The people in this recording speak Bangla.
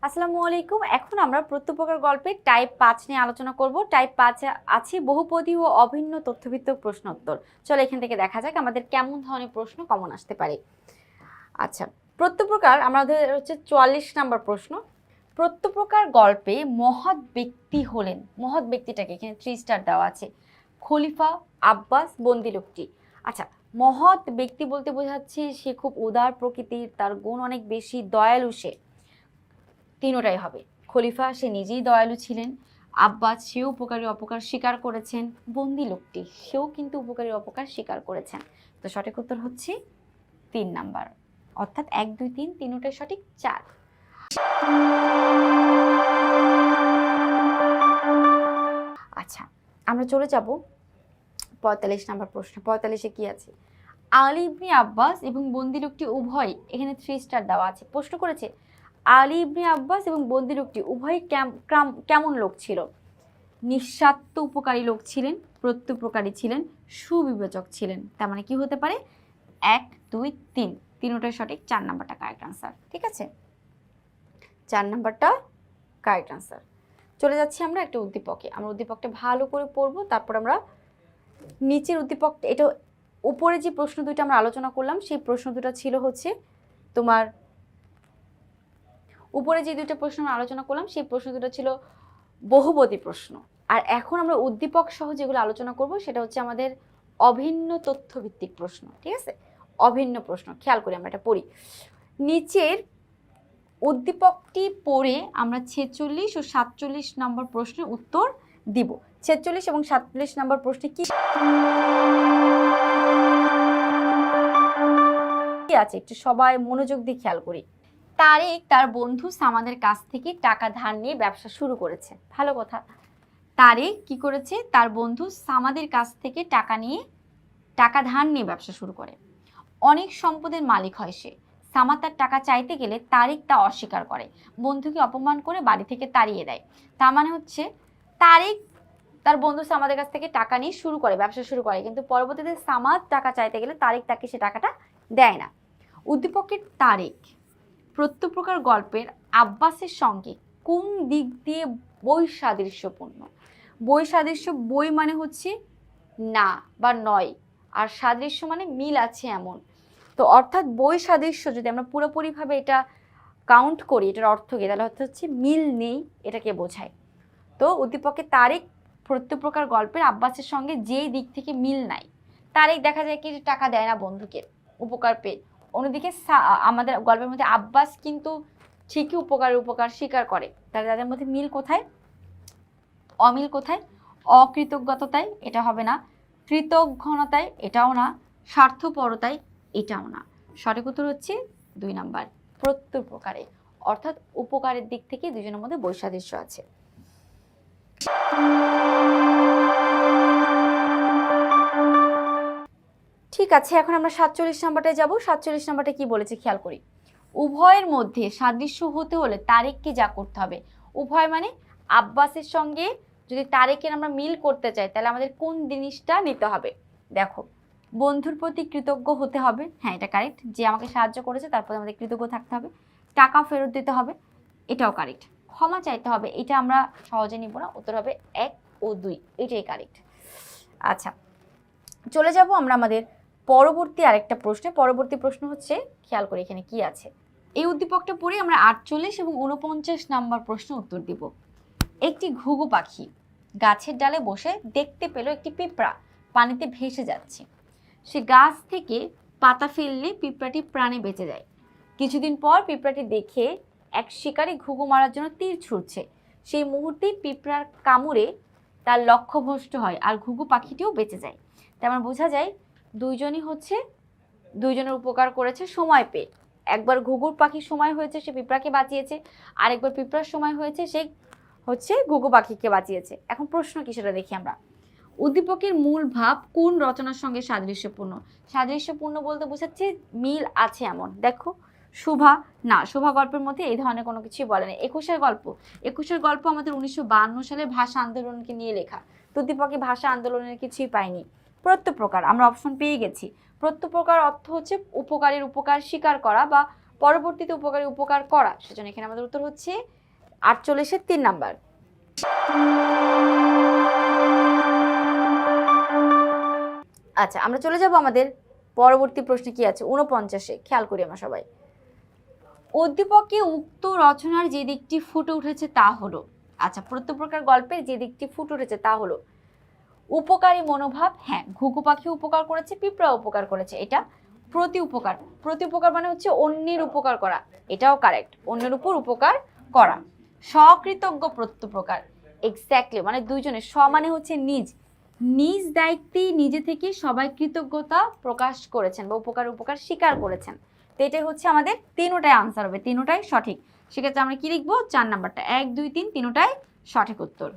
আসসালামু আলাইকুম। এখন আমরা প্রত্যুপকার গল্পে টাইপ 5 নিয়ে আলোচনা করব। টাইপ 5 এ আছে বহুপদী ও অভিন্ন তথ্যভিত্তিক প্রশ্ন উত্তর। চলো এখান থেকে দেখা যাক আমাদের কেমন ধরনের প্রশ্ন কমন আসতে পারে। আচ্ছা, প্রত্যুপকার আমাদের হচ্ছে 44 নাম্বার প্রশ্ন। প্রত্যুপকার গল্পে মহৎ ব্যক্তি হলেন, মহৎ ব্যক্তিটাকে এখানে 3 স্টার দেওয়া আছে, খলিফা, আব্বাস, বন্দি লোকটি। আচ্ছা, মহৎ ব্যক্তি বলতে বোঝাচ্ছে সে খুব উদার প্রকৃতির, তার গুণ অনেক বেশি, দয়ালু সে। তিনোটাই হবে। খলিফা সে নিজেই দয়ালু ছিলেন, আব্বাস সেও উপকারী অপকার স্বীকার করেছেন, বন্দি লোকটি সেও কিন্তু উপকারী অপকার স্বীকার করেছেন। তো সঠিক উত্তর হচ্ছে 3 নাম্বার, অর্থাৎ 1 2 3 তিনোটাই সঠিক। 4। আচ্ছা, আমরা চলে যাব 45 নাম্বার প্রশ্ন। 45-এ কি আছে? আলী ইবনে আব্বাস এবং বন্দি লোকটি উভয়, এখানে 3 স্টার দেওয়া আছে। প্রশ্ন করেছে আলী ইবনে আব্বাস এবং বন্দি লোকটি উভয় কেমন লোক ছিল? নিঃস্বার্থ উপকারী লোক ছিলেন, প্রত্যুপকারী ছিলেন, সুবিবেচক ছিলেন। তার মানে কি হতে পারে? 1 2 3 তিনোটাই সঠিক। 4 নাম্বারটা কারেক্ট আনসার। ঠিক আছে, 4 নাম্বারটা কারেক্ট আনসার। চলে যাচ্ছি আমরা একটা উদ্দীপকে। আমরা উদ্দীপকটা ভালো করে পড়বো, তারপর আমরা নিচের উদ্দীপকটা, এটা উপরে যে প্রশ্ন দুটো আমরা আলোচনা করলাম সেই প্রশ্ন দুটো ছিল হচ্ছে তোমার, উপরে যে দুটো প্রশ্ন আমরা আলোচনা করলাম সেই প্রশ্ন দুটো ছিল বহুপদী প্রশ্ন। আর এখন আমরা উদ্দীপক সহ যেগুলো আলোচনা করব সেটা হচ্ছে আমাদের অভিন্ন তথ্যভিত্তিক প্রশ্ন। ঠিক আছে, অভিন্ন প্রশ্ন। খেয়াল করি আমরা এটা পড়ি। নিচের উদ্দীপকটি পড়ে আমরা 46 ও 47 নম্বর প্রশ্নের উত্তর দিব। 46 এবং 47 নম্বর প্রশ্নে কি আছে একটু সবাই মনোযোগ দিয়ে খেয়াল করি। তারেক তার বন্ধু সামাদের কাছ থেকে টাকা ধার নিয়ে ব্যবসা শুরু করেছে। ভালো কথা। তারেক কি করেছে? তার বন্ধু সামাদের কাছ থেকে টাকা ধার নিয়ে ব্যবসা শুরু করে। অনেক সম্পদের মালিক হয় সে। সামাদ তার টাকা চাইতে গেলে তারেক তা অস্বীকার করে, বন্ধুকে অপমান করে বাড়ি থেকে তাড়িয়ে দেয়। তার মানে হচ্ছে তারেক তার বন্ধু সামাদের কাছ থেকে টাকা নিয়ে শুরু করে, ব্যবসা শুরু করে, কিন্তু পরবর্তীতে সামাদ টাকা চাইতে গেলে তারেক তাকে সে টাকাটা দেয় না। উদ্দীপকের তারেক প্রত্যুপকার গল্পের আব্বাসের সঙ্গে কোন দিক দিয়ে বৈসাদৃশ্যপূর্ণ? বৈসাদৃশ্য, বই মানে হচ্ছে না বা নয়, আর সাদৃশ্য মানে মিল আছে এমন। তো অর্থাৎ বৈসাদৃশ্য যদি আমরা পুরোপুরিভাবে এটা কাউন্ট করি, এটার অর্থ কি, তাহলে অর্থ হচ্ছে মিল নেই, এটাকে বোঝায়। তো উদ্দীপকের তারেক প্রত্যুপকার গল্পের আব্বাসের সঙ্গে যেই দিক থেকে মিল নাই, তারেক দেখা যায় কি টাকা দেয় না বন্ধুকে উপকার পেয়ে, অন্যদিকে আমাদের গল্পের মধ্যে আব্বাস কিন্তু ঠিকই উপকার স্বীকার করে। তাহলে তাদের মধ্যে মিল কোথায়? অমিল কোথায়? অকৃতজ্ঞতায়, এটা হবে না। কৃতঘ্নতায়, এটাও না। স্বার্থপরতায়, এটাও না। সঠিক উত্তর হচ্ছে 2 নাম্বার, প্রত্যুপকারে, অর্থাৎ উপকারের দিক থেকে দুজনের মধ্যে বৈসাদৃশ্য আছে। ঠিক আছে, এখন আমরা 47 নাম্বারটায় যাব। 47 নাম্বারটা কি বলেছে খেয়াল করি। উভয়ের মধ্যে সাদৃশ্য হতে হলে তারেককে যা করতে হবে, উভয় মানে আব্বাসের সঙ্গে যদি তারেকের আমরা মিল করতে চাই তাহলে আমাদের কোন জিনিসটা নিতে হবে? দেখো, বন্ধুর প্রতি কৃতজ্ঞ হতে হবে। হ্যাঁ, এটা কারেক্ট, যে আমাকে সাহায্য করেছে তারপরে আমাদের কৃতজ্ঞ থাকতে হবে। টাকা ফেরত দিতে হবে, এটাও কারেক্ট। ক্ষমা চাইতে হবে, এটা আমরা সহজে নিব না, উত্তর হবে 1 ও 2, এটাই কারেক্ট। আচ্ছা, চলে যাব আমরা আমাদের পরবর্তী আরেকটা প্রশ্নে। পরবর্তী প্রশ্ন হচ্ছে, খেয়াল করি এখানে কি আছে। এই উদ্দীপকটা পড়ে আমরা 48 এবং 49 নাম্বার প্রশ্ন উত্তর দিব। একটি ঘুঘু পাখি গাছের ডালে বসে দেখতে পেল একটি পিঁপড়া পানিতে ভেসে যাচ্ছে। সে গাছ থেকে পাতা ফেললে পিঁপড়াটি প্রাণে বেঁচে যায়। কিছুদিন পর পিঁপড়াটি দেখে এক শিকারী ঘুঘু মারার জন্য তীর ছুঁড়ছে। সেই মুহূর্তেই পিঁপড়ার কামড়ে তার লক্ষ্যভ্রষ্ট হয় আর ঘুঘু পাখিটিও বেঁচে যায়। তেমন বোঝা যায় দুইজনের উপকার করেছে সময় পেয়ে। একবার ঘুঘুর পাখির সময় হয়েছে, সে পিঁপড়াকে বাঁচিয়েছে, আরেকবার পিঁপড়ার সময় হয়েছে, সে ঘুঘু পাখিকে বাঁচিয়েছে। এখন প্রশ্ন কি সেটা দেখি আমরা। উদ্দীপকের মূল ভাব কোন রচনার সঙ্গে সাদৃশ্যপূর্ণ? সাদৃশ্যপূর্ণ বলতে বোঝাচ্ছে মিল আছে এমন। দেখো, শোভা না, শোভা গল্পের মধ্যে এই ধরনের কোনো কিছুই বলে না। 21-এর গল্প আমাদের 1952 সালে ভাষা আন্দোলনকে নিয়ে লেখা। উদ্দীপকে ভাষা আন্দোলনের কিছুই পাইনি। প্রত্যুপকার আমরা অপশন পেয়ে গেছি। প্রত্যুপকার অর্থ হচ্ছে উপকারের উপকার স্বীকার করা বা পরবর্তীতে উপকারী উপকার করা, সেজন্য এখানে আমাদের উত্তর হচ্ছে 48-এর 3 নাম্বার। আচ্ছা, আমরা চলে যাব আমাদের পরবর্তী প্রশ্নে কি আছে 49-এ। খেয়াল করি আমরা সবাই। উদ্দীপকে উক্ত রচনার যে দিকটি ফুটে উঠেছে তা হলো, আচ্ছা প্রত্যেক গল্পের যে দিকটি ফুটে উঠেছে তা হলো উপকারী মনোভাব। হ্যাঁ, ঘুঘু পাখি উপকার করেছে, পিঁপড়া উপকার করেছে, এটা প্রতি উপকার। প্রতি উপকার মানে হচ্ছে অন্যের উপকার করা, এটাও কারেক্ট, অন্যের উপর উপকার করা। সকৃতজ্ঞ প্রত্যুপকার, এক্স্যাক্টলি, মানে দুইজনের। মানে হচ্ছে নিজ নিজ দায়িত্বে নিজে থেকে সবাই কৃতজ্ঞতা প্রকাশ করেছেন বা উপকার স্বীকার করেছেন। তো এটাই হচ্ছে আমাদের তিনটাই আনসার হবে, তিনটাই সঠিক। সেক্ষেত্রে আমরা কি লিখবো? 4 নাম্বারটা, 1 2 3 তিনটাই সঠিক উত্তর।